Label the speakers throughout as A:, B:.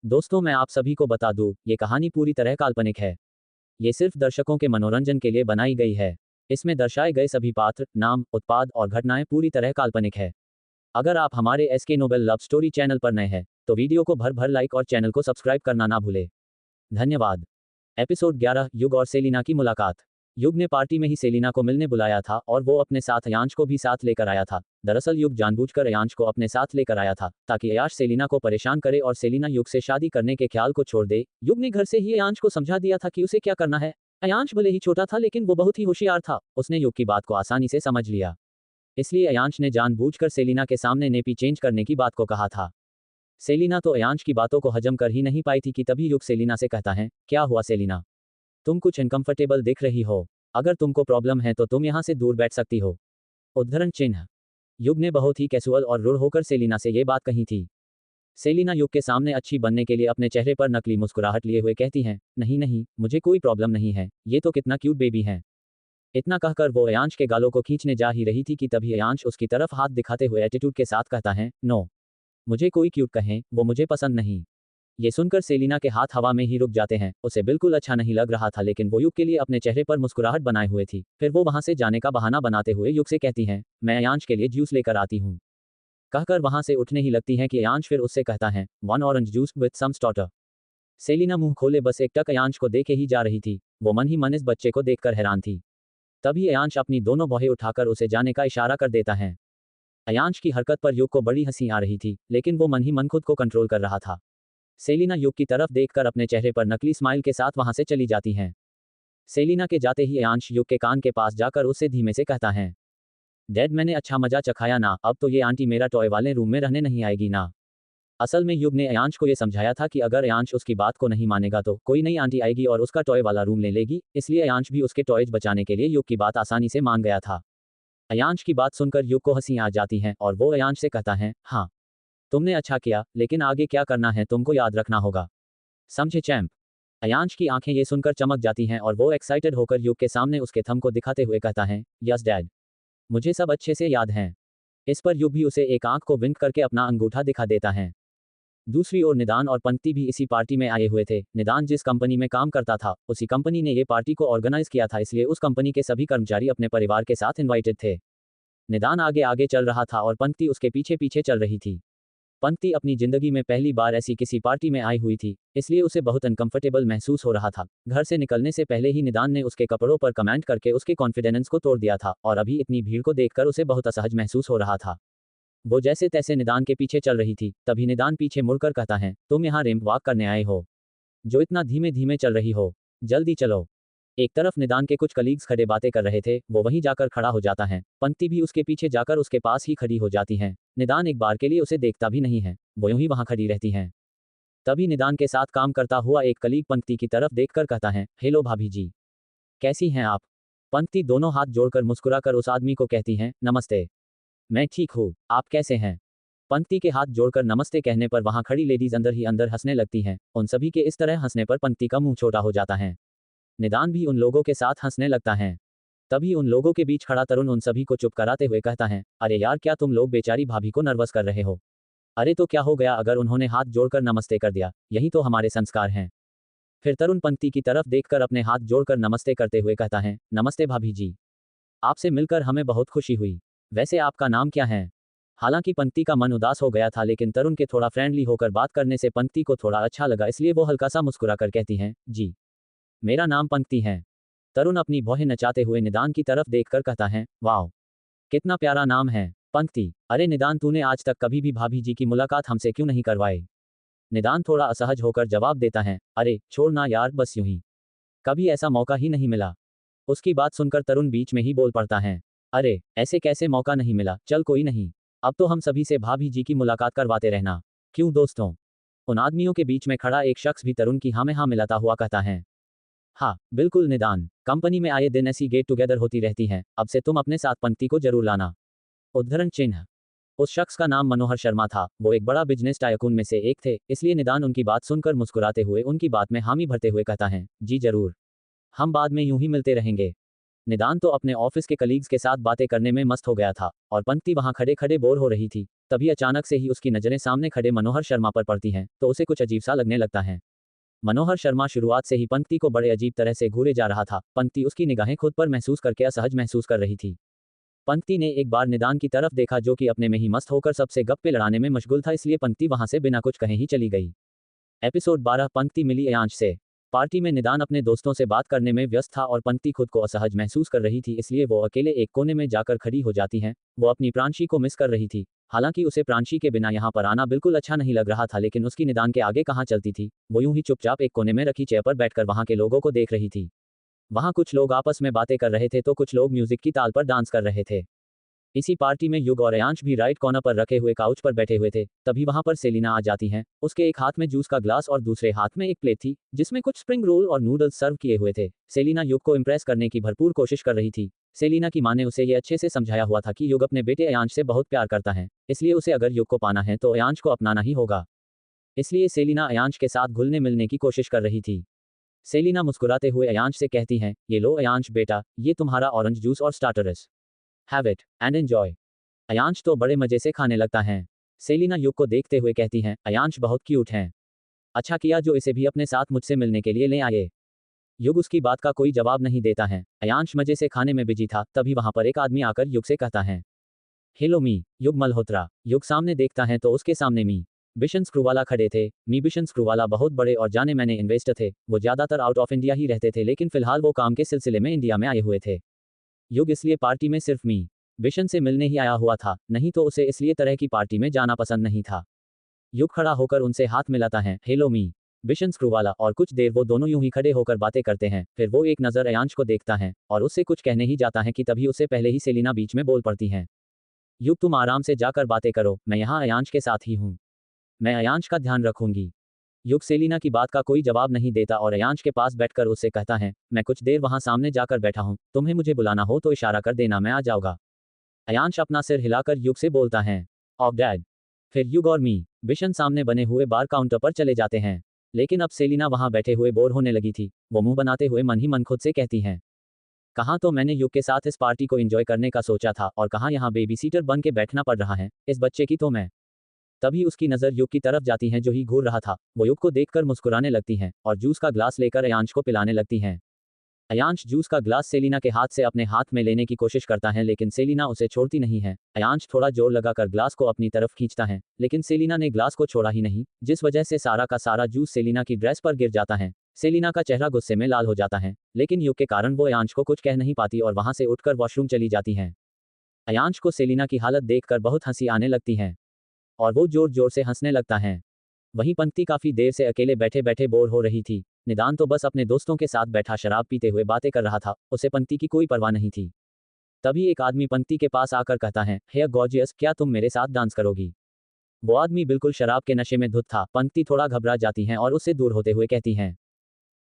A: दोस्तों, मैं आप सभी को बता दूं, ये कहानी पूरी तरह काल्पनिक है। ये सिर्फ दर्शकों के मनोरंजन के लिए बनाई गई है। इसमें दर्शाए गए सभी पात्र, नाम, उत्पाद और घटनाएं पूरी तरह काल्पनिक है। अगर आप हमारे SK novel love story channel पर नए हैं, तो वीडियो को भर भर लाइक और चैनल को सब्सक्राइब करना ना भूले। धन्यवाद। एपिसोड 11, युग और सेलिना की मुलाकात। युग ने पार्टी में ही सेलिना को मिलने बुलाया था और वो अपने साथ अयांश को भी साथ लेकर आया था। दरअसल युग जानबूझकर अयांश को अपने साथ लेकर आया था ताकि अयांश सेलिना को परेशान करे और सेलिना युग से शादी करने के ख्याल को छोड़ दे। युग ने घर से ही अयांश को समझा दिया था कि उसे क्या करना है। अयांश भले ही छोटा था, लेकिन वो बहुत ही होशियार था। उसने युग की बात को आसानी से समझ लिया। इसलिए अयांश ने जानबूझकर सेलिना के सामने नेपी चेंज करने की बात को कहा था। सेलिना तो अयांश की बातों को हजम कर ही नहीं पाई थी कि तभी युग सेलिना से कहता है, क्या हुआ सेलिना? तुम कुछ अनकंफर्टेबल दिख रही हो। अगर तुमको प्रॉब्लम है तो तुम यहाँ से दूर बैठ सकती हो। उद्धरण चिन्ह। युग ने बहुत ही कैजुअल और रूढ़ होकर सेलिना से ये बात कही थी। सेलिना युग के सामने अच्छी बनने के लिए अपने चेहरे पर नकली मुस्कुराहट लिए हुए कहती हैं, नहीं नहीं, मुझे कोई प्रॉब्लम नहीं है, ये तो कितना क्यूट बेबी है। इतना कहकर वो अयांश के गालों को खींचने जा ही रही थी कि तभी अयांश उसकी तरफ हाथ दिखाते हुए एटीट्यूड के साथ कहता है, नो, मुझे कोई क्यूट कहें, वो मुझे पसंद नहीं। ये सुनकर सेलिना के हाथ हवा में ही रुक जाते हैं। उसे बिल्कुल अच्छा नहीं लग रहा था, लेकिन वो युग के लिए अपने चेहरे पर मुस्कुराहट बनाए हुए थी। फिर वो वहां से जाने का बहाना बनाते हुए युग से कहती हैं, मैं अयांश के लिए जूस लेकर आती हूँ। कहकर वहां से उठने ही लगती हैं कि अयांश फिर उससे कहता है, one orange juice with some starter. Selina मुंह खोले बस एक टक अयांश को देखे ही जा रही थी। वो मन ही मन इस बच्चे को देखकर हैरान थी। तभी अयांश अपनी दोनों बाहें उठाकर उसे जाने का इशारा कर देता है। अयांश की हरकत पर युग को बड़ी हंसी आ रही थी, लेकिन वो मन ही मन खुद को कंट्रोल कर रहा था। सेलिना युग की तरफ देखकर अपने चेहरे पर नकली स्माइल के साथ वहां से चली जाती हैं। सेलिना के जाते ही अयांश युग के कान के पास जाकर उससे धीमे से कहता है, डैड, मैंने अच्छा मजा चखाया ना, अब तो ये आंटी मेरा टॉय वाले रूम में रहने नहीं आएगी ना। असल में युग ने अयांश को ये समझाया था कि अगर अयांश उसकी बात को नहीं मानेगा तो कोई नई आंटी आएगी और उसका टॉय वाला रूम ले लेगी। इसलिए अयांश भी उसके टॉयज बचाने के लिए युग की बात आसानी से मान गया था। अयांश की बात सुनकर युग को हंसी आ जाती है और वो अयांश से कहता है, हाँ, तुमने अच्छा किया, लेकिन आगे क्या करना है तुमको याद रखना होगा, समझे चैंप? अयांश की आंखें ये सुनकर चमक जाती हैं और वो एक्साइटेड होकर युग के सामने उसके थंब को दिखाते हुए कहता है, यस डैड, मुझे सब अच्छे से याद है। इस पर युग भी उसे एक आंख को विंक करके अपना अंगूठा दिखा देता है। दूसरी ओर निदान और पंक्ति भी इसी पार्टी में आए हुए थे। निदान जिस कंपनी में काम करता था, उसी कंपनी ने ये पार्टी को ऑर्गेनाइज किया था, इसलिए उस कंपनी के सभी कर्मचारी अपने परिवार के साथ इनवाइटेड थे। निदान आगे आगे चल रहा था और पंक्ति उसके पीछे पीछे चल रही थी। पंक्ति अपनी जिंदगी में पहली बार ऐसी किसी पार्टी में आई हुई थी, इसलिए उसे बहुत अनकंफर्टेबल महसूस हो रहा था। घर से निकलने से पहले ही निदान ने उसके कपड़ों पर कमेंट करके उसके कॉन्फिडेंस को तोड़ दिया था और अभी इतनी भीड़ को देखकर उसे बहुत असहज महसूस हो रहा था। वो जैसे तैसे निदान के पीछे चल रही थी, तभी निदान पीछे मुड़कर कहता है, तुम यहाँ रैंप वॉक करने आए हो? जो इतना धीमे धीमे चल रही हो, जल्दी चलो। एक तरफ निदान के कुछ कलीग्स खड़े बातें कर रहे थे, वो वहीं जाकर खड़ा हो जाता है। पंक्ति भी उसके पीछे जाकर उसके पास ही खड़ी हो जाती है। निदान एक बार के लिए उसे देखता भी नहीं है, वो यूं ही वहां खड़ी रहती हैं। तभी निदान के साथ काम करता हुआ एक कलीग पंक्ति की तरफ देखकर कहता है, हेलो भाभी जी, कैसी हैं आप? पंक्ति दोनों हाथ जोड़कर मुस्कुराकर उस आदमी को कहती हैं, नमस्ते, मैं ठीक हूँ, आप कैसे हैं? पंक्ति के हाथ जोड़कर नमस्ते कहने पर वहां खड़ी लेडीज अंदर ही अंदर हंसने लगती हैं। उन सभी के इस तरह हंसने पर पंक्ति का मुंह छोटा हो जाता है। निदान भी उन लोगों के साथ हंसने लगता है। तभी उन लोगों के बीच खड़ा तरुण उन सभी को चुप कराते हुए कहता है, अरे यार, क्या तुम लोग बेचारी भाभी को नर्वस कर रहे हो? अरे तो क्या हो गया अगर उन्होंने हाथ जोड़कर नमस्ते कर दिया, यही तो हमारे संस्कार हैं। फिर तरुण पंक्ति की तरफ देखकर अपने हाथ जोड़कर नमस्ते करते हुए कहता है, नमस्ते भाभी जी, आपसे मिलकर हमें बहुत खुशी हुई। वैसे आपका नाम क्या है? हालांकि पंक्ति का मन उदास हो गया था, लेकिन तरुण के थोड़ा फ्रेंडली होकर बात करने से पंक्ति को थोड़ा अच्छा लगा, इसलिए वो हल्का सा मुस्कुराकर कहती हैं, जी, मेरा नाम पंक्ति है। तरुण अपनी भौहें नचाते हुए निदान की तरफ देखकर कहता है, वाह, कितना प्यारा नाम है। पंक्ति, अरे निदान, तूने आज तक कभी भी भाभी जी की मुलाकात हमसे क्यों नहीं करवाई? निदान थोड़ा असहज होकर जवाब देता है, अरे छोड़ ना यार, बस यूं ही, कभी ऐसा मौका ही नहीं मिला। उसकी बात सुनकर तरुण बीच में ही बोल पड़ता है, अरे ऐसे कैसे मौका नहीं मिला, चल कोई नहीं, अब तो हम सभी से भाभी जी की मुलाकात करवाते रहना, क्यों दोस्तों? उन आदमियों के बीच में खड़ा एक शख्स भी तरुण की हाँ में हाँ मिलाता हुआ कहता है, हाँ बिल्कुल निदान, कंपनी में आए दिन ऐसी गेट टुगेदर होती रहती हैं, अब से तुम अपने साथ पंक्ति को जरूर लाना। उद्धरण चिन्ह। उस शख्स का नाम मनोहर शर्मा था। वो एक बड़ा बिजनेस टायकून में से एक थे, इसलिए निदान उनकी बात सुनकर मुस्कुराते हुए उनकी बात में हामी भरते हुए कहता है, जी जरूर, हम बाद में यूं ही मिलते रहेंगे। निदान तो अपने ऑफिस के कलीग्स के साथ बातें करने में मस्त हो गया था और पंक्ति वहां खड़े खड़े बोर हो रही थी। तभी अचानक से ही उसकी नजरें सामने खड़े मनोहर शर्मा पर पड़ती हैं तो उसे कुछ अजीब सा लगने लगता है। मनोहर शर्मा शुरुआत से ही पंक्ति को बड़े अजीब तरह से घूरे जा रहा था। पंक्ति उसकी निगाहें खुद पर महसूस करके असहज महसूस कर रही थी। पंक्ति ने एक बार निदान की तरफ देखा जो कि अपने में ही मस्त होकर सबसे गप्पे लड़ाने में मशगूल था, इसलिए पंक्ति वहां से बिना कुछ कहे ही चली गई। एपिसोड 12 पंक्ति मिली अयांश से। पार्टी में निदान अपने दोस्तों से बात करने में व्यस्त था और पंक्ति खुद को असहज महसूस कर रही थी, इसलिए वो अकेले एक कोने में जाकर खड़ी हो जाती हैं। वो अपनी प्रांशी को मिस कर रही थी। हालांकि उसे प्रांशी के बिना यहाँ पर आना बिल्कुल अच्छा नहीं लग रहा था, लेकिन उसकी निदान के आगे कहाँ चलती थी। वो यूं ही चुपचाप एक कोने में रखी चेयर पर बैठकर वहां के लोगों को देख रही थी। वहां कुछ लोग आपस में बातें कर रहे थे तो कुछ लोग म्यूजिक की ताल पर डांस कर रहे थे। इसी पार्टी में युग और अयांश भी राइट कॉर्नर पर रखे हुए काउच पर बैठे हुए थे। तभी वहां पर सेलिना आ जाती हैं। उसके एक हाथ में जूस का ग्लास और दूसरे हाथ में एक प्लेट थी जिसमें कुछ स्प्रिंग रोल और नूडल्स सर्व किए हुए थे। सेलिना युग को इम्प्रेस करने की भरपूर कोशिश कर रही थी। सेलिना की माँ ने उसे ये अच्छे से समझाया हुआ था कि युग अपने बेटे अयांश से बहुत प्यार करता है, इसलिए उसे अगर युग को पाना है तो अयांश को अपनाना ही होगा। इसलिए सेलिना अयांश के साथ घुलने मिलने की कोशिश कर रही थी। सेलिना मुस्कुराते हुए अयांश से कहती हैं, ये लो अयांश बेटा, ये तुम्हारा ऑरेंज जूस और starters. Have it and enjoy. Ayansh तो बड़े मजे से खाने लगता है। सेलिना युग को देखते हुए कहती हैं, अयांश बहुत क्यूट है। अच्छा किया जो इसे भी अपने साथ मुझसे मिलने के लिए ले आए। युग उसकी बात का कोई जवाब नहीं देता है। अयांश मजे से खाने में बिजी था। तभी वहां पर एक आदमी आकर युग से कहता है, हेलो मी, युग मल्होत्रा। युग सामने देखता है तो उसके सामने मी बिशन स्क्रूवाला खड़े थे। मी बिशन स्क्रूवाला बहुत बड़े और जाने माने इन्वेस्टर थे। वो ज्यादातर आउट ऑफ इंडिया ही रहते थे, लेकिन फिलहाल वो काम के सिलसिले में इंडिया में आए हुए थे। युग इसलिए पार्टी में सिर्फ मी बिशन से मिलने ही आया हुआ था, नहीं तो उसे इसलिए तरह की पार्टी में जाना पसंद नहीं था। युग खड़ा होकर उनसे हाथ मिलाता है, हेलो मी बिशन स्क्रूवाला, और कुछ देर वो दोनों यूं ही खड़े होकर बातें करते हैं। फिर वो एक नज़र अयांश को देखता है और उससे कुछ कहने ही जाता है कि तभी उससे पहले ही सेलिना बीच में बोल पड़ती हैं, युग तुम आराम से जाकर बातें करो, मैं यहाँ अयांश के साथ ही हूँ। मैं अयांश का ध्यान रखूंगी। युग सेलिना की बात का कोई जवाब नहीं देता और अयांश के पास बैठकर उससे कहता है, मैं कुछ देर वहां सामने जाकर बैठा हूँ, तुम्हें मुझे बुलाना हो तो इशारा कर देना, मैं आ जाऊंगा। अयांश अपना सिर हिलाकर युग से बोलता है, ऑफ डैड। फिर युग और मी बिशन सामने बने हुए बार काउंटर पर चले जाते हैं। लेकिन अब सेलिना वहां बैठे हुए बोर होने लगी थी। वो मुंह बनाते हुए मन ही मन खुद से कहती हैं, कहाँ तो मैंने युग के साथ इस पार्टी को एंजॉय करने का सोचा था और कहाँ यहाँ बेबी सीटर बन के बैठना पड़ रहा है इस बच्चे की तो मैं। तभी उसकी नज़र युग की तरफ जाती है जो ही घूर रहा था। वो युग को देखकर मुस्कुराने लगती हैं और जूस का ग्लास लेकर अयांश को पिलाने लगती हैं। अयांश जूस का ग्लास सेलिना के हाथ से अपने हाथ में लेने की कोशिश करता है, लेकिन सेलिना उसे छोड़ती नहीं है। अयांश थोड़ा जोर लगाकर ग्लास को अपनी तरफ खींचता है, लेकिन सेलिना ने ग्लास को छोड़ा ही नहीं, जिस वजह से सारा का सारा जूस सेलिना की ड्रेस पर गिर जाता है। सेलिना का चेहरा गुस्से में लाल हो जाता है, लेकिन युग के कारण वो अयांश को कुछ कह नहीं पाती और वहां से उठकर वॉशरूम चली जाती हैं। अयांश को सेलिना की हालत देखकर बहुत हंसी आने लगती है और वो जोर जोर से हंसने लगता है। वहीं पंक्ति काफी देर से अकेले बैठे बैठे बोर हो रही थी। निदान तो बस अपने दोस्तों के साथ बैठा शराब पीते हुए बातें कर रहा था, उसे पंक्ति की कोई परवाह नहीं थी। तभी एक आदमी पंक्ति के पास आकर कहता है, हे गॉर्जियस, क्या तुम मेरे साथ डांस करोगी? वो आदमी बिल्कुल शराब के नशे में धुत था। पंक्ति थोड़ा घबरा जाती हैं और उससे दूर होते हुए कहती हैं,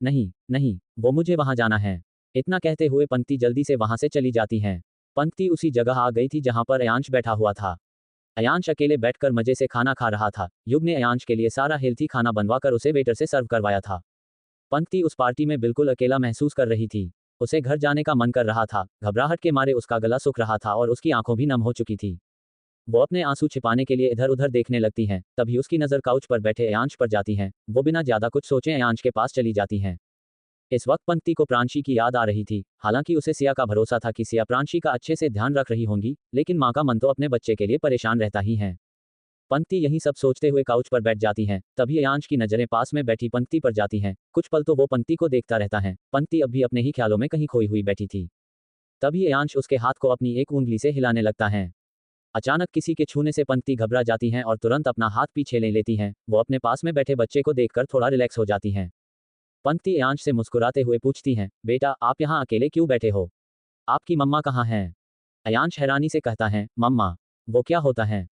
A: नहीं नहीं, वो मुझे वहां जाना है। इतना कहते हुए पंक्ति जल्दी से वहां से चली जाती हैं। पंक्ति उसी जगह आ गई थी जहां पर अयांश बैठा हुआ था। अयांश अकेले बैठकर मजे से खाना खा रहा था। युग ने अयांश के लिए सारा हेल्थी खाना बनवाकर उसे वेटर से सर्व करवाया था। पंक्ति उस पार्टी में बिल्कुल अकेला महसूस कर रही थी। उसे घर जाने का मन कर रहा था। घबराहट के मारे उसका गला सूख रहा था और उसकी आंखों भी नम हो चुकी थी। वो अपने आंसू छिपाने के लिए इधर उधर देखने लगती हैं। तभी उसकी नज़र काउच पर बैठे अयांश पर जाती है। वो बिना ज्यादा कुछ सोचे अयांश के पास चली जाती हैं। इस वक्त पंक्ति को प्रांशी की याद आ रही थी। हालांकि उसे सिया का भरोसा था कि सिया प्रांशी का अच्छे से ध्यान रख रही होंगी, लेकिन माँ का मन तो अपने बच्चे के लिए परेशान रहता ही है। पंक्ति यही सब सोचते हुए काउच पर बैठ जाती हैं। तभी अयांश की नजरें पास में बैठी पंक्ति पर जाती हैं। कुछ पल तो वो पंक्ति को देखता रहता है। पंक्ति अब भी अपने ही ख्यालों में कहीं खोई हुई बैठी थी। तभी अयांश उसके हाथ को अपनी एक उंगली से हिलाने लगता है। अचानक किसी के छूने से पंक्ति घबरा जाती हैं और तुरंत अपना हाथ पीछे ले लेती हैं। वो अपने पास में बैठे बच्चे को देखकर थोड़ा रिलैक्स हो जाती हैं। पंक्ति अयांश से मुस्कुराते हुए पूछती हैं, बेटा आप यहाँ अकेले क्यों बैठे हो? आपकी मम्मा कहाँ हैं? अयांश हैरानी से कहता है, मम्मा? वो क्या होता है?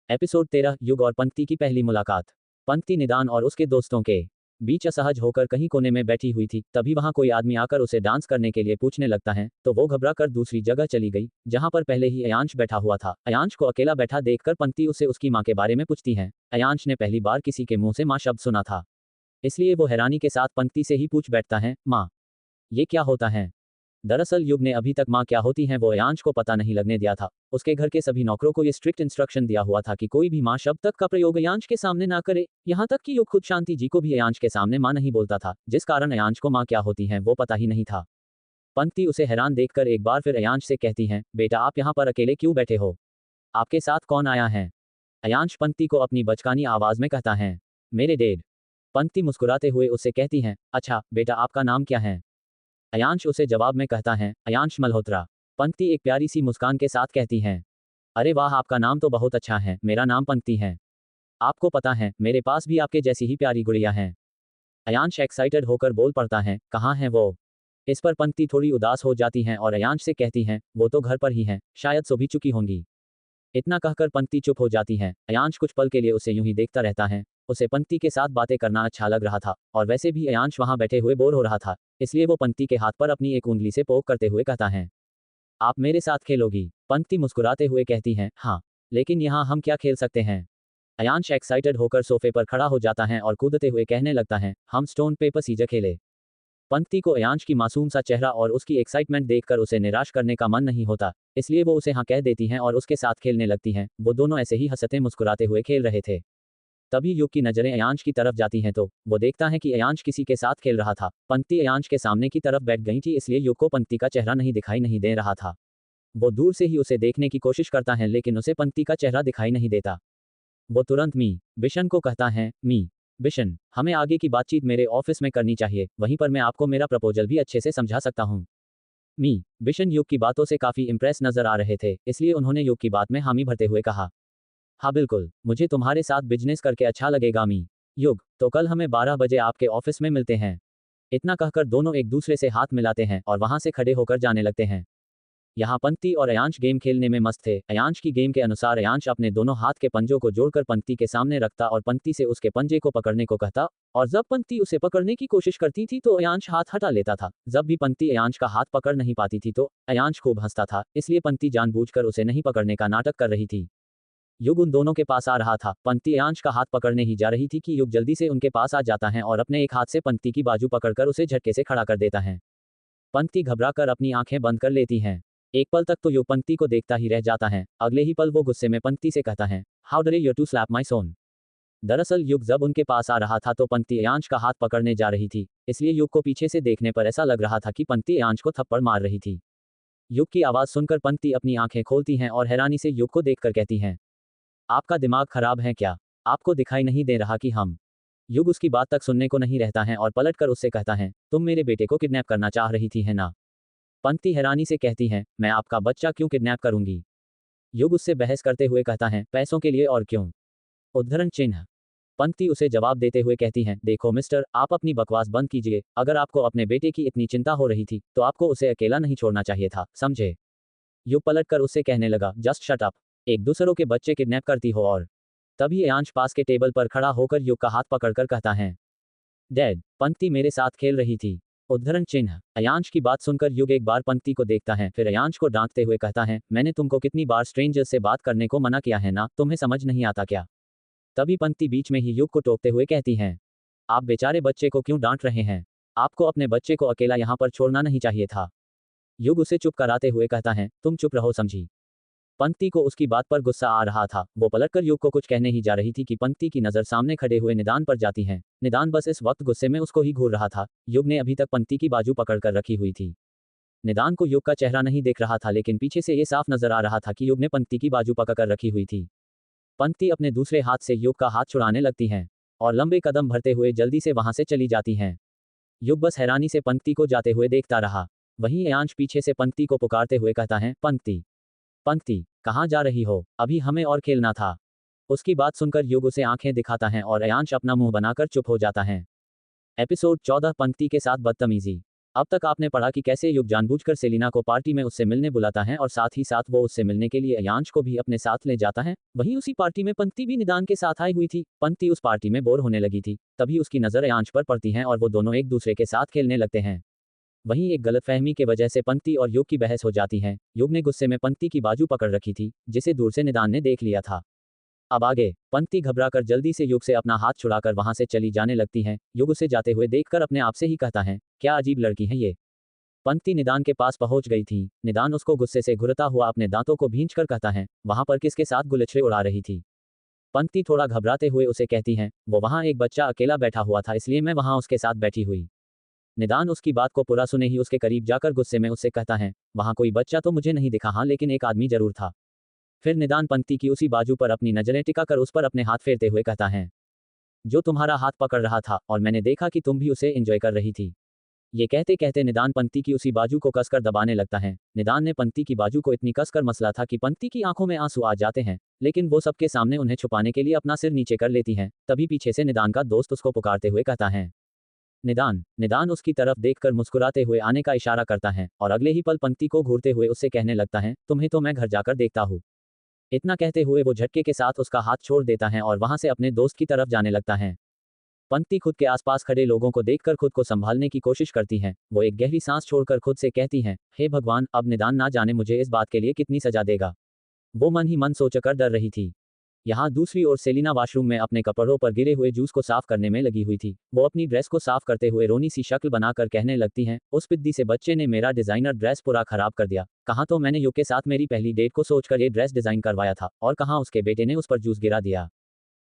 A: एपिसोड 13 युग और पंक्ति की पहली मुलाकात। पंक्ति निदान और उसके दोस्तों के बीच असहज होकर कहीं कोने में बैठी हुई थी। तभी वहां कोई आदमी आकर उसे डांस करने के लिए पूछने लगता है, तो वो घबरा कर दूसरी जगह चली गई जहां पर पहले ही अयांश बैठा हुआ था। अयांश को अकेला बैठा देखकर पंक्ति उससे उसकी माँ के बारे में पूछती है। अयांश ने पहली बार किसी के मुंह से माँ शब्द सुना था, इसलिए वो हैरानी के साथ पंक्ति से ही पूछ बैठता है, माँ ये क्या होता है? दरअसल युग ने अभी तक माँ क्या होती हैं वो अयांश को पता नहीं लगने दिया था। उसके घर के सभी नौकरों को ये स्ट्रिक्ट इंस्ट्रक्शन दिया हुआ था कि कोई भी माँ शब्द तक का प्रयोग अयांश के सामने ना करे। यहाँ तक कि युग खुद शांति जी को भी अयांश के सामने माँ नहीं बोलता था, जिस कारण अयांश को माँ क्या होती हैं वो पता ही नहीं था। पंक्ति उसे हैरान देखकर एक बार फिर अयांश से कहती हैं, बेटा आप यहाँ पर अकेले क्यों बैठे हो? आपके साथ कौन आया है? अयांश पंक्ति को अपनी बचकानी आवाज में कहता है, मेरे डैड। पंक्ति मुस्कुराते हुए उससे कहती हैं, अच्छा बेटा आपका नाम क्या है? अयांश उसे जवाब में कहता है, अयांश मल्होत्रा। पंक्ति एक प्यारी सी मुस्कान के साथ कहती हैं, अरे वाह आपका नाम तो बहुत अच्छा है, मेरा नाम पंक्ति है। आपको पता है मेरे पास भी आपके जैसी ही प्यारी गुड़िया है। अयांश एक्साइटेड होकर बोल पड़ता है, कहाँ है वो? इस पर पंक्ति थोड़ी उदास हो जाती हैं और अयांश से कहती हैं, वो तो घर पर ही हैं, शायद सो भी चुकी होंगी। इतना कहकर पंक्ति चुप हो जाती है। अयांश कुछ पल के लिए उसे यूं ही देखता रहता है। उसे पंक्ति के साथ बातें करना अच्छा लग रहा था और वैसे भी अयांश वहां बैठे हुए बोर हो रहा था, इसलिए वो पंक्ति के हाथ पर अपनी एक उंगली से पोक करते हुए कहता है, आप मेरे साथ खेलोगी? पंक्ति मुस्कुराते हुए कहती है, हाँ, लेकिन यहाँ हम क्या खेल सकते हैं? अयांश एक्साइटेड होकर सोफे पर खड़ा हो जाता है और कूदते हुए कहने लगता है, हम स्टोन पेपर सीजर खेले। पंक्ति को अयांश की मासूम सा चेहरा और उसकी एक्साइटमेंट देखकर उसे निराश करने का मन नहीं होता, इसलिए वो उसे हाँ कह देती हैं और उसके साथ खेलने लगती हैं। वो दोनों ऐसे ही हंसते मुस्कुराते हुए खेल रहे थे। तभी युग की नजरें अयांश की तरफ जाती हैं तो वो देखता है कि अयांश किसी के साथ खेल रहा था। पंक्ति अयांश के सामने की तरफ बैठ गई थी, इसलिए युग को पंक्ति का चेहरा दिखाई नहीं दे रहा था। वो दूर से ही उसे देखने की कोशिश करता है, लेकिन उसे पंक्ति का चेहरा दिखाई नहीं देता। वो तुरंत मी बिशन को कहता है, मी बिशन, हमें आगे की बातचीत मेरे ऑफिस में करनी चाहिए, वहीं पर मैं आपको मेरा प्रपोजल भी अच्छे से समझा सकता हूँ। मी बिशन युग की बातों से काफी इंप्रेस नजर आ रहे थे, इसलिए उन्होंने युग की बात में हामी भरते हुए कहा, हाँ बिल्कुल, मुझे तुम्हारे साथ बिजनेस करके अच्छा लगेगा मी। युग, तो कल हमें 12 बजे आपके ऑफिस में मिलते हैं। इतना कहकर दोनों एक दूसरे से हाथ मिलाते हैं और वहां से खड़े होकर जाने लगते हैं। यहाँ पंक्ति और अयांश गेम खेलने में मस्त थे। अयांश की गेम के अनुसार अयांश अपने दोनों हाथ के पंजों को जोड़कर पंक्ति के सामने रखता और पंक्ति से उसके पंजे को पकड़ने को कहता, और जब पंक्ति उसे पकड़ने की कोशिश करती थी तो अयांश हाथ हटा लेता था। जब भी पंक्ति अयांश का हाथ पकड़ नहीं पाती थी तो अयांश खूब हंसता था, इसलिए पंक्ति जानबूझकर उसे नहीं पकड़ने का नाटक कर रही थी। युग उन दोनों के पास आ रहा था। पंक्ति अयांश का हाथ पकड़ने ही जा रही थी कि युग जल्दी से उनके पास आ जाता है और अपने एक हाथ से पंक्ति की बाजू पकड़कर उसे झटके से खड़ा कर देता है। पंक्ति घबराकर अपनी आंखें बंद कर लेती हैं। एक पल तक तो युग पंक्ति को देखता ही रह जाता है। अगले ही पल वो गुस्से में पंक्ति से कहता है, हाउ डरे यू टू स्लैप माई सोन। दरअसल युग जब उनके पास आ रहा था तो पंक्ति अयांश का हाथ पकड़ने जा रही थी, इसलिए युग को पीछे से देखने पर ऐसा लग रहा था कि पंक्ति अयांश को थप्पड़ मार रही थी। युग की आवाज सुनकर पंक्ति अपनी आंखें खोलती हैं और हैरानी से युग को देखकर कहती हैं, आपका दिमाग खराब है क्या? आपको दिखाई नहीं दे रहा कि हम। युग उसकी बात तक सुनने को नहीं रहता है और पलटकर उससे कहता है, तुम मेरे बेटे को किडनैप करना चाह रही थी है ना? पंक्ति हैरानी से कहती है, मैं आपका बच्चा क्यों किडनैप करूंगी? युग उससे बहस करते हुए कहता है, पैसों के लिए और क्यों? उद्धरण चिन्ह। पंक्ति उसे जवाब देते हुए कहती हैं, देखो मिस्टर, आप अपनी बकवास बंद कीजिए। अगर आपको अपने बेटे की इतनी चिंता हो रही थी तो आपको उसे अकेला नहीं छोड़ना चाहिए था, समझे? युग पलटकर उससे कहने लगा, जस्ट शट अप। एक दूसरों के बच्चे किडनैप करती हो और। तभी अयांश पास के टेबल पर खड़ा होकर युग का हाथ पकड़कर कहता है, डैड, पंक्ति मेरे साथ खेल रही थी। उद्धरण चिन्ह। अयांश की बात सुनकर युग एक बार पंक्ति को देखता है, फिर अयांश को डांटते हुए कहता है, मैंने तुमको कितनी बार स्ट्रेंजर्स से बात करने को मना किया है ना, तुम्हें समझ नहीं आता क्या? तभी पंक्ति बीच में ही युग को टोकते हुए कहती हैं, आप बेचारे बच्चे को क्यों डांट रहे हैं? आपको अपने बच्चे को अकेला यहाँ पर छोड़ना नहीं चाहिए था। युग उसे चुप कराते हुए कहता है, तुम चुप रहो समझी। पंक्ति को उसकी बात पर गुस्सा आ रहा था। वो पलटकर युग को कुछ कहने ही जा रही थी कि पंक्ति की नजर सामने खड़े हुए निदान पर जाती है। निदान बस इस वक्त गुस्से में उसको ही घूर रहा था। युग ने अभी तक पंक्ति की बाजू पकड़कर रखी हुई थी। निदान को युग का चेहरा नहीं देख रहा था, लेकिन पीछे से ये साफ नजर आ रहा था कि युग ने पंक्ति की बाजू पकड़कर रखी हुई थी। पंक्ति अपने दूसरे हाथ से युग का हाथ छुड़ाने लगती हैं और लंबे कदम भरते हुए जल्दी से वहां से चली जाती हैं। युग बस हैरानी से पंक्ति को जाते हुए देखता रहा। वहीं अयांश पीछे से पंक्ति को पुकारते हुए कहता है, पंक्ति, पंक्ति, कहाँ जा रही हो? अभी हमें और खेलना था। उसकी बात सुनकर युग उसे आंखें दिखाता है और अयांश अपना मुंह बनाकर चुप हो जाता है। एपिसोड 14, पंक्ति के साथ बदतमीजी। अब तक आपने पढ़ा कि कैसे युग जानबूझकर सेलिना को पार्टी में उससे मिलने बुलाता है और साथ ही साथ वो उससे मिलने के लिए अयांश को भी अपने साथ ले जाता है। वहीं उसी पार्टी में पंक्ति भी निदान के साथ आई हुई थी। पंक्ति उस पार्टी में बोर होने लगी थी, तभी उसकी नजर अयांश पर पड़ती है और वो दोनों एक दूसरे के साथ खेलने लगते हैं। वहीं एक गलतफहमी के वजह से पंक्ति और युग की बहस हो जाती है। युग ने गुस्से में पंक्ति की बाजू पकड़ रखी थी, जिसे दूर से निदान ने देख लिया था। अब आगे, पंक्ति घबराकर जल्दी से युग से अपना हाथ छुड़ाकर वहां से चली जाने लगती है। युग उसे जाते हुए देखकर अपने आप से ही कहता है, क्या अजीब लड़की है ये। पंक्ति निदान के पास पहुंच गई थी। निदान उसको गुस्से से घुरता हुआ अपने दांतों को भींचकर कहता है, वहां पर किसके साथ गुलछड़े उड़ा रही थी? पंक्ति थोड़ा घबराते हुए उसे कहती है, वो वहां एक बच्चा अकेला बैठा हुआ था, इसलिए मैं वहां उसके साथ बैठी हुई। निदान उसकी बात को पूरा सुने ही उसके करीब जाकर गुस्से में उससे कहता है, वहां कोई बच्चा तो मुझे नहीं दिखा, हाँ लेकिन एक आदमी जरूर था। फिर निदान पंक्ति की उसी बाजू पर अपनी नजरें टिकाकर उस पर अपने हाथ फेरते हुए कहता है, जो तुम्हारा हाथ पकड़ रहा था और मैंने देखा कि तुम भी उसे एंजॉय कर रही थी। ये कहते कहते निदान पंक्ति की उसी बाजू को कसकर दबाने लगता है। निदान ने पंक्ति की बाजू को इतनी कसकर मसला था कि पंक्ति की आंखों में आंसू आ जाते हैं, लेकिन वो सबके सामने उन्हें छुपाने के लिए अपना सिर नीचे कर लेती हैं। तभी पीछे से निदान का दोस्त उसको पुकारते हुए कहता है, निदान। निदान उसकी तरफ देखकर मुस्कुराते हुए आने का इशारा करता है और अगले ही पल पंक्ति को घूरते हुए उससे कहने लगता है, तुम्हें तो मैं घर जाकर देखता हूँ। इतना कहते हुए वो झटके के साथ उसका हाथ छोड़ देता है और वहां से अपने दोस्त की तरफ जाने लगता है। पंक्ति खुद के आसपास खड़े लोगों को देखकर खुद को संभालने की कोशिश करती है। वो एक गहरी सांस छोड़कर खुद से कहती हैं, हे भगवान, अब निदान ना जाने मुझे इस बात के लिए कितनी सजा देगा। वो मन ही मन सोचकर डर रही थी। यहाँ दूसरी ओर सेलिना वॉशरूम में अपने कपड़ों पर गिरे हुए जूस को साफ करने में लगी हुई थी। वो अपनी ड्रेस को साफ करते हुए रोनी सी शक्ल बनाकर कहने लगती हैं, उस पिद्दी से बच्चे ने मेरा डिजाइनर ड्रेस पूरा खराब कर दिया। कहाँ तो मैंने युग के साथ मेरी पहली डेट को सोचकर ये ड्रेस डिजाइन करवाया था और कहाँ उसके बेटे ने उस पर जूस गिरा दिया।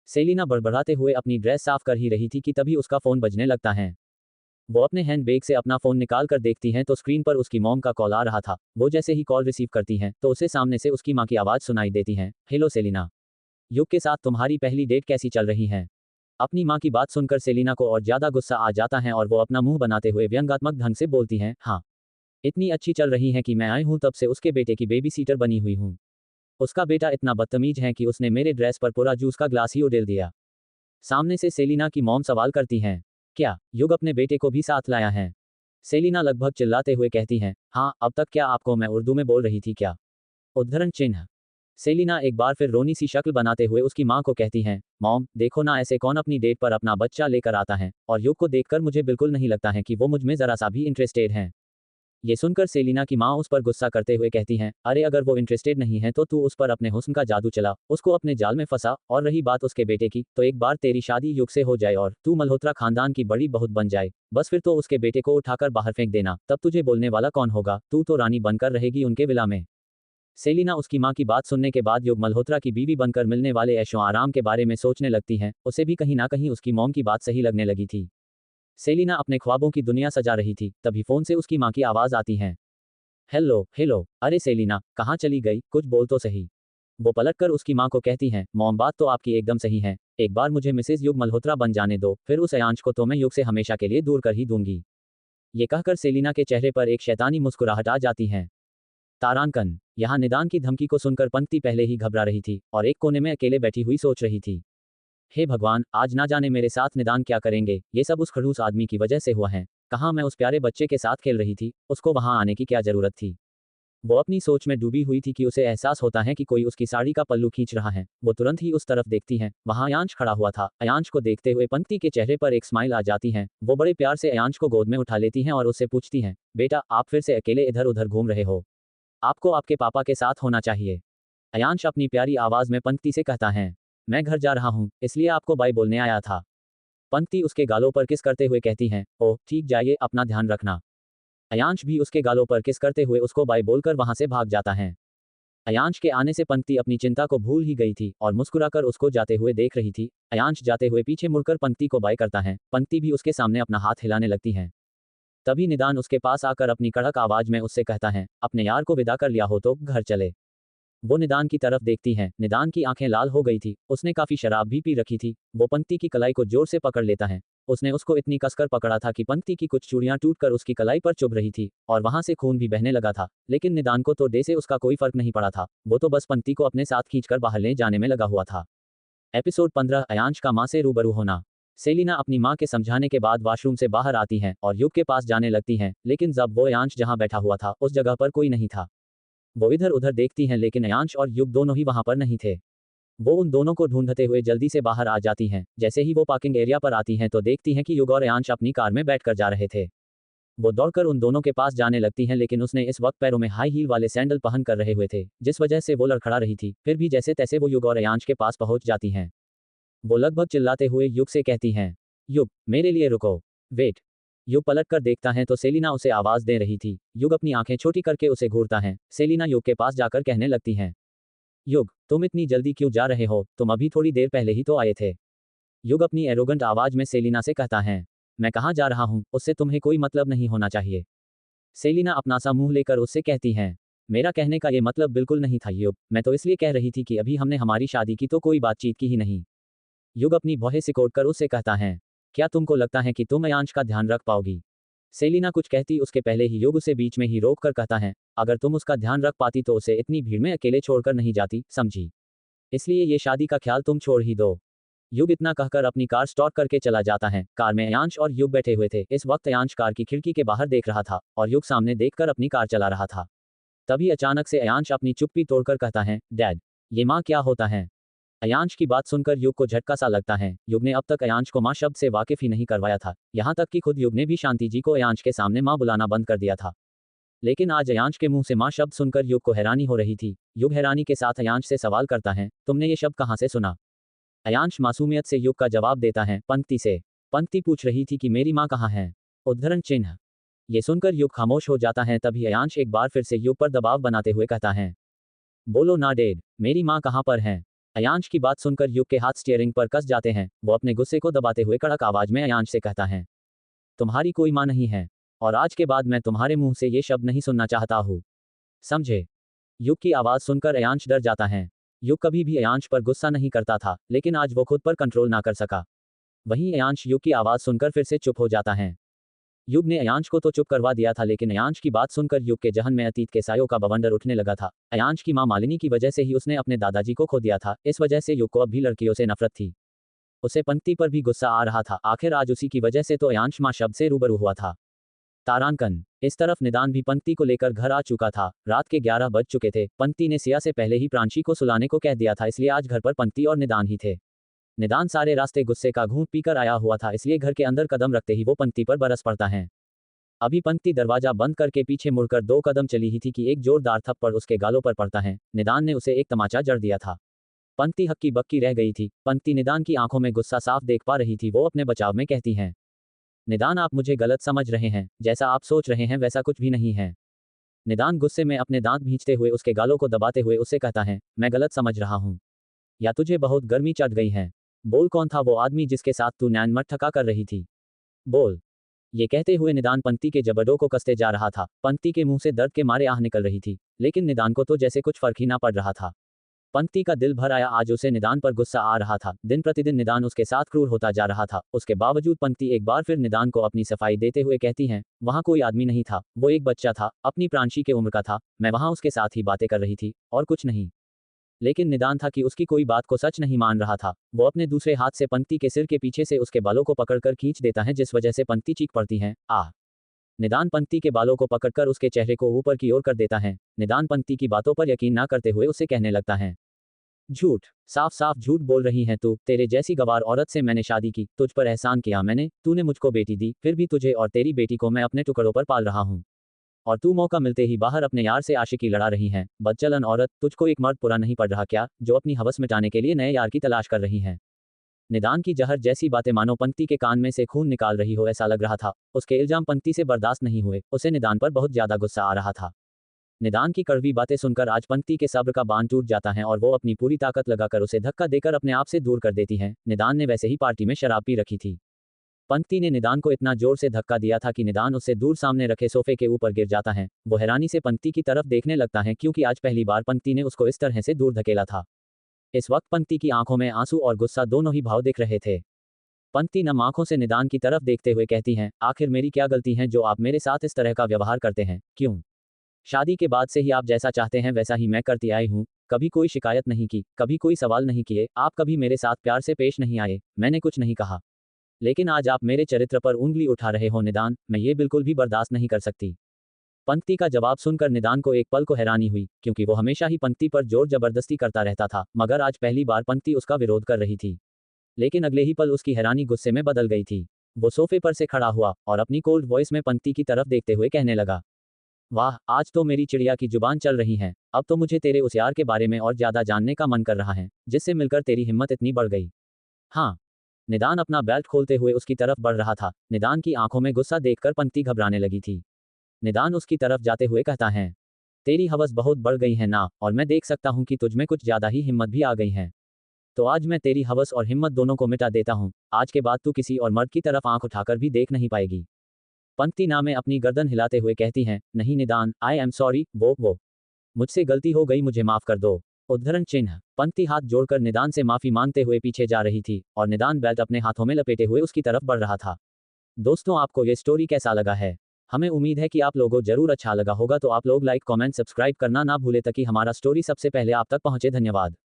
A: सेलिना बड़बड़ाते हुए अपनी ड्रेस साफ कर ही रही थी कि तभी उसका फोन बजने लगता है। वो अपने हैंड बैग से अपना फोन निकाल कर देखती हैं तो स्क्रीन पर उसकी मॉम का कॉल आ रहा था। वो जैसे ही कॉल रिसीव करती हैं तो उसे सामने से उसकी माँ की आवाज़ सुनाई देती है, हेलो सेलिना, युग के साथ तुम्हारी पहली डेट कैसी चल रही है? अपनी माँ की बात सुनकर सेलिना को और ज्यादा गुस्सा आ जाता है और वो अपना मुंह बनाते हुए व्यंग्यात्मक ढंग से बोलती हैं, हाँ, इतनी अच्छी चल रही है कि मैं आई हूँ तब से उसके बेटे की बेबी सीटर बनी हुई हूँ। उसका बेटा इतना बदतमीज है कि उसने मेरे ड्रेस पर पूरा जूस का ग्लास ही उड़ेल दिया। सामने से सेलिना की मॉम सवाल करती हैं, क्या युग अपने बेटे को भी साथ लाया है? सेलिना लगभग चिल्लाते हुए कहती हैं, हाँ, अब तक क्या आपको मैं उर्दू में बोल रही थी क्या? उद्धरण चिन्ह। सेलिना एक बार फिर रोनी सी शक्ल बनाते हुए उसकी माँ को कहती हैं, मॉम, देखो ना, ऐसे कौन अपनी डेट पर अपना बच्चा लेकर आता है, और युग को देखकर मुझे बिल्कुल नहीं लगता है कि वो मुझ में जरा सा भी इंटरेस्टेड हैं। ये सुनकर सेलिना की माँ उस पर गुस्सा करते हुए कहती हैं, अरे अगर वो इंटरेस्टेड नहीं है तो तू उस पर अपने हुस्न का जादू चला, उसको अपने जाल में फंसा, और रही बात उसके बेटे की, तो एक बार तेरी शादी युग से हो जाए और तू मल्होत्रा खानदान की बड़ी बहुत बन जाए, बस फिर तो उसके बेटे को उठाकर बाहर फेंक देना, तब तुझे बोलने वाला कौन होगा? तू तो रानी बनकर रहेगी उनके विला में। सेलिना उसकी माँ की बात सुनने के बाद युग मल्होत्रा की बीवी बनकर मिलने वाले ऐशो आराम के बारे में सोचने लगती हैं। उसे भी कहीं ना कहीं उसकी मॉम की बात सही लगने लगी थी। सेलिना अपने ख्वाबों की दुनिया सजा रही थी, तभी फोन से उसकी माँ की आवाज़ आती है, हेलो हेलो, अरे सेलिना, कहाँ चली गई, कुछ बोल तो सही। वो पलटकर उसकी माँ को कहती हैं, मॉम, बात तो आपकी एकदम सही है, एक बार मुझे मिसेज युग मल्होत्रा बन जाने दो, फिर उस अयांश को तो मैं युग से हमेशा के लिए दूर कर ही दूंगी। ये कहकर सेलिना के चेहरे पर एक शैतानी मुस्कुराहट आ जाती है। तारांकन। यहाँ निदान की धमकी को सुनकर पंक्ति पहले ही घबरा रही थी और एक कोने में अकेले बैठी हुई सोच रही थी, हे भगवान, आज ना जाने मेरे साथ निदान क्या करेंगे, ये सब उस खड़ूस आदमी की वजह से हुआ है। कहाँ मैं उस प्यारे बच्चे के साथ खेल रही थी, उसको वहां आने की क्या जरूरत थी? वो अपनी सोच में डूबी हुई थी कि उसे एहसास होता है कि कोई उसकी साड़ी का पल्लू खींच रहा है। वो तुरंत ही उस तरफ देखती है, वहां अयांश खड़ा हुआ था। अयांश को देखते हुए पंक्ति के चेहरे पर एक स्माइल आ जाती है। वो बड़े प्यार से अयांश को गोद में उठा लेती हैं और उससे पूछती हैं, बेटा, आप फिर से अकेले इधर उधर घूम रहे हो? आपको आपके पापा के साथ होना चाहिए। अयांश अपनी प्यारी आवाज में पंक्ति से कहता है, मैं घर जा रहा हूँ, इसलिए आपको बाय बोलने आया था। पंक्ति उसके गालों पर किस करते हुए कहती हैं, ओह ठीक, जाइए, अपना ध्यान रखना। अयांश भी उसके गालों पर किस करते हुए उसको बाय बोलकर वहां से भाग जाता है। अयांश के आने से पंक्ति अपनी चिंता को भूल ही गई थी और मुस्कुराकर उसको जाते हुए देख रही थी। अयांश जाते हुए पीछे मुड़कर पंक्ति को बाय करता है। पंक्ति भी उसके सामने अपना हाथ हिलाने लगती है। तभी निदान उसके पास आकर अपनी कड़क आवाज में उससे कहता है, अपने यार को विदा कर लिया हो तो घर चले। वो निदान की तरफ देखती हैं। निदान की आंखें लाल हो गई थी, उसने काफी शराब भी पी रखी थी। वो पंक्ति की कलाई को जोर से पकड़ लेता है। उसने उसको इतनी कसकर पकड़ा था कि पंक्ति की कुछ चूड़ियां टूटकर उसकी कलाई पर चुभ रही थी और वहां से खून भी बहने लगा था। लेकिन निदान को तो डे से उसका कोई फर्क नहीं पड़ा था। वो तो बस पंक्ति को अपने साथ खींचकर बाहर ले जाने में लगा हुआ था। एपिसोड 15, अयांश का माँ से रूबरू होना। सेलिना अपनी माँ के समझाने के बाद वॉशरूम से बाहर आती हैं और युग के पास जाने लगती हैं, लेकिन जब वो अयांश जहां बैठा हुआ था उस जगह पर कोई नहीं था। वो इधर उधर देखती हैं लेकिन अयांश और युग दोनों ही वहां पर नहीं थे। वो उन दोनों को ढूंढते हुए जल्दी से बाहर आ जाती हैं। जैसे ही वो पार्किंग एरिया पर आती हैं तो देखती हैं कि युग और अयांश अपनी कार में बैठकर जा रहे थे। वो दौड़कर उन दोनों के पास जाने लगती हैं लेकिन उसने इस वक्त पैरों में हाई हील वाले सैंडल पहन कर रहे हुए थे, जिस वजह से वो लड़खड़ा रही थी। फिर भी जैसे तैसे वो युग और अयांश के पास पहुंच जाती हैं। वो लगभग चिल्लाते हुए युग से कहती हैं, युग, मेरे लिए रुको, वेट। युग पलट कर देखता है तो सेलिना उसे आवाज दे रही थी। युग अपनी आंखें छोटी करके उसे घूरता है। सेलिना युग के पास जाकर कहने लगती हैं, युग, तुम इतनी जल्दी क्यों जा रहे हो, तुम अभी थोड़ी देर पहले ही तो आए थे। युग अपनी एरोगेंट आवाज में सेलिना से कहता है, मैं कहाँ जा रहा हूँ, उससे तुम्हें कोई मतलब नहीं होना चाहिए। सेलिना अपना सा मुंह लेकर उससे कहती हैं, मेरा कहने का ये मतलब बिल्कुल नहीं था युग, मैं तो इसलिए कह रही थी कि अभी हमने हमारी शादी की तो कोई बातचीत की ही नहीं। युग अपनी भौहें सिकोड़कर उससे कहता है, क्या तुमको लगता है कि तुम अयांश का ध्यान रख पाओगी? सेलिना कुछ कहती उसके पहले ही युग उसे बीच में ही रोक कर कहता है, अगर तुम उसका ध्यान रख पाती तो उसे इतनी भीड़ में अकेले छोड़कर नहीं जाती, समझी? इसलिए ये शादी का ख्याल तुम छोड़ ही दो। युग इतना कहकर अपनी कार स्टार्ट करके चला जाता है। कार में अयांश और युग बैठे हुए थे। इस वक्त अयांश कार की खिड़की के बाहर देख रहा था और युग सामने देखकर अपनी कार चला रहा था। तभी अचानक से अयांश अपनी चुप्पी तोड़कर कहता है, डैड, ये माँ क्या होता है? अयांश की बात सुनकर युग को झटका सा लगता है। युग ने अब तक अयांश को माँ शब्द से वाकिफ ही नहीं करवाया था। यहाँ तक कि खुद युग ने भी शांति जी को अयांश के सामने माँ बुलाना बंद कर दिया था। लेकिन आज अयांश के मुंह से माँ शब्द सुनकर युग को हैरानी हो रही थी। युग हैरानी के साथ अयांश से सवाल करता है, तुमने ये शब्द कहाँ से सुना? अयांश मासूमियत से युग का जवाब देता है, पंक्ति से। पंक्ति पूछ रही थी कि मेरी माँ कहाँ है? उद्धरण चिन्ह। ये सुनकर युग खामोश हो जाता है। तभी अयांश एक बार फिर से युग पर दबाव बनाते हुए कहता है, बोलो ना डैड, मेरी माँ कहाँ पर है? अयांश की बात सुनकर युग के हाथ स्टीयरिंग पर कस जाते हैं। वो अपने गुस्से को दबाते हुए कड़क आवाज में अयांश से कहता है, तुम्हारी कोई माँ नहीं है और आज के बाद मैं तुम्हारे मुंह से ये शब्द नहीं सुनना चाहता हूँ, समझे? युग की आवाज सुनकर अयांश डर जाता है। युग कभी भी अयांश पर गुस्सा नहीं करता था, लेकिन आज वो खुद पर कंट्रोल ना कर सका। वहीं अयांश युग की आवाज सुनकर फिर से चुप हो जाता है। युग ने अयांश को तो चुप करवा दिया था, लेकिन अयांश की बात सुनकर युग के जहन में अतीत के सायों का बवंडर उठने लगा था। अयांश की मां मालिनी की वजह से ही उसने अपने दादाजी को खो दिया था। इस वजह से युग को अब भी लड़कियों से नफरत थी। उसे पंक्ति पर भी गुस्सा आ रहा था। आखिर आज उसी की वजह से तो अयांश मां शब्द से रूबरू हुआ था। तारांकन। इस तरफ निदान भी पंक्ति को लेकर घर आ चुका था। रात के 11 बज चुके थे। पंक्ति ने सिया से पहले ही प्रांशी को सुलाने को कह दिया था, इसलिए आज घर पर पंक्ति और निदान ही थे। निदान सारे रास्ते गुस्से का घूंट पीकर आया हुआ था, इसलिए घर के अंदर कदम रखते ही वो पंक्ति पर बरस पड़ता है। अभी पंक्ति दरवाजा बंद करके पीछे मुड़कर 2 कदम चली ही थी कि एक जोरदार थप्पड़ उसके गालों पर पड़ता है। निदान ने उसे एक तमाचा जड़ दिया था। पंक्ति हक्की बक्की रह गई थी। पंक्ति निदान की आंखों में गुस्सा साफ देख पा रही थी। वो अपने बचाव में कहती हैं, निदान आप मुझे गलत समझ रहे हैं, जैसा आप सोच रहे हैं वैसा कुछ भी नहीं है। निदान गुस्से में अपने दांत भींचते हुए उसके गालों को दबाते हुए उससे कहता है, मैं गलत समझ रहा हूँ या तुझे बहुत गर्मी चढ़ गई है? बोल, कौन था वो आदमी जिसके साथ तू नैन मट ठका कर रही थी? बोल। ये कहते हुए निदान पंक्ति के जबड़ों को कसते जा रहा था। पंक्ति के मुंह से दर्द के मारे आह निकल रही थी, लेकिन निदान को तो जैसे कुछ फर्क ही ना पड़ रहा था। पंक्ति का दिल भर आया। आज उसे निदान पर गुस्सा आ रहा था। दिन प्रतिदिन निदान उसके साथ क्रूर होता जा रहा था। उसके बावजूद पंक्ति एक बार फिर निदान को अपनी सफाई देते हुए कहती हैं, वहां कोई आदमी नहीं था, वो एक बच्चा था, अपनी प्रांशी के उम्र का था। मैं वहां उसके साथ ही बातें कर रही थी और कुछ नहीं। लेकिन निदान था कि उसकी कोई बात को सच नहीं मान रहा था। वो अपने दूसरे हाथ से पंक्ति के सिर के पीछे से उसके बालों को पकड़कर खींच देता है, जिस वजह से पंक्ति चीख पड़ती है, आह। निदान पंक्ति के बालों को पकड़कर उसके चेहरे को ऊपर की ओर कर देता है। निदान पंक्ति की बातों पर यकीन ना करते हुए उसे कहने लगता है, झूठ, साफ साफ झूठ बोल रही है तू। तेरे जैसी गवार औरत से मैंने शादी की, तुझ पर एहसान किया मैंने, तूने मुझको बेटी दी, फिर भी तुझे और तेरी बेटी को मैं अपने टुकड़ों पर पाल रहा हूँ। और तू मौका मिलते ही बाहर अपने यार से आशिकी लड़ा रही है। बदचलन औरत, तुझको एक मर्द पूरा नहीं पड़ रहा क्या, जो अपनी हवस मिटाने के लिए नए यार की तलाश कर रही है? निदान की जहर जैसी बातें मानो पंक्ति के कान में से खून निकाल रही हो, ऐसा लग रहा था। उसके इल्जाम पंक्ति से बर्दाश्त नहीं हुए। उसे निदान पर बहुत ज्यादा गुस्सा आ रहा था। निदान की कड़वी बातें सुनकर आज पंक्ति के सब्र का बांध टूट जाता है और वो अपनी पूरी ताकत लगाकर उसे धक्का देकर अपने आप से दूर कर देती है। निदान ने वैसे ही पार्टी में शराब पी रखी थी। पंक्ति ने निदान को इतना जोर से धक्का दिया था कि निदान उससे दूर सामने रखे सोफे के ऊपर गिर जाता है। वो हैरानी से पंक्ति की तरफ देखने लगता है, क्योंकि आज पहली बार पंक्ति ने उसको इस तरह से दूर धकेला था। इस वक्त पंक्ति की आंखों में आंसू और गुस्सा दोनों ही भाव दिख रहे थे। पंक्ति नम आंखों से निदान की तरफ देखते हुए कहती हैं, आखिर मेरी क्या गलती है जो आप मेरे साथ इस तरह का व्यवहार करते हैं? क्यों? शादी के बाद से ही आप जैसा चाहते हैं वैसा ही मैं करती आई हूँ। कभी कोई शिकायत नहीं की, कभी कोई सवाल नहीं किए, आप कभी मेरे साथ प्यार से पेश नहीं आए, मैंने कुछ नहीं कहा। लेकिन आज आप मेरे चरित्र पर उंगली उठा रहे हो निदान, मैं ये बिल्कुल भी बर्दाश्त नहीं कर सकती। पंक्ति का जवाब सुनकर निदान को एक पल को हैरानी हुई, क्योंकि वो हमेशा ही पंक्ति पर जोर जबरदस्ती करता रहता था, मगर आज पहली बार पंक्ति उसका विरोध कर रही थी। लेकिन अगले ही पल उसकी हैरानी गुस्से में बदल गई थी। वो सोफे पर से खड़ा हुआ और अपनी कोल्ड वॉइस में पंक्ति की तरफ देखते हुए कहने लगा, वाह, आज तो मेरी चिड़िया की जुबान चल रही है। अब तो मुझे तेरे उस यार के बारे में और ज्यादा जानने का मन कर रहा है, जिससे मिलकर तेरी हिम्मत इतनी बढ़ गई। हाँ, निदान अपना बेल्ट खोलते हुए उसकी तरफ बढ़ रहा था। निदान की आंखों में गुस्सा देखकर पंक्ति घबराने लगी थी। निदान उसकी तरफ जाते हुए कहता है, तेरी हवस बहुत बढ़ गई है ना, और मैं देख सकता हूं कि तुझमें कुछ ज्यादा ही हिम्मत भी आ गई है। तो आज मैं तेरी हवस और हिम्मत दोनों को मिटा देता हूं। आज के बाद तू किसी और मर्द की तरफ आंख उठाकर भी देख नहीं पाएगी। पंक्ति नामे अपनी गर्दन हिलाते हुए कहती हैं, नहीं निदान, आई एम सॉरी, वो मुझसे गलती हो गई, मुझे माफ कर दो। उद्धरण चिन्ह। पंक्ति हाथ जोड़कर निदान से माफी मांगते हुए पीछे जा रही थी और निदान बेल्ट अपने हाथों में लपेटे हुए उसकी तरफ बढ़ रहा था। दोस्तों, आपको ये स्टोरी कैसा लगा है? हमें उम्मीद है कि आप लोगों जरूर अच्छा लगा होगा, तो आप लोग लाइक, कमेंट, सब्सक्राइब करना ना भूले ताकि हमारा स्टोरी सबसे पहले आप तक पहुंचे। धन्यवाद।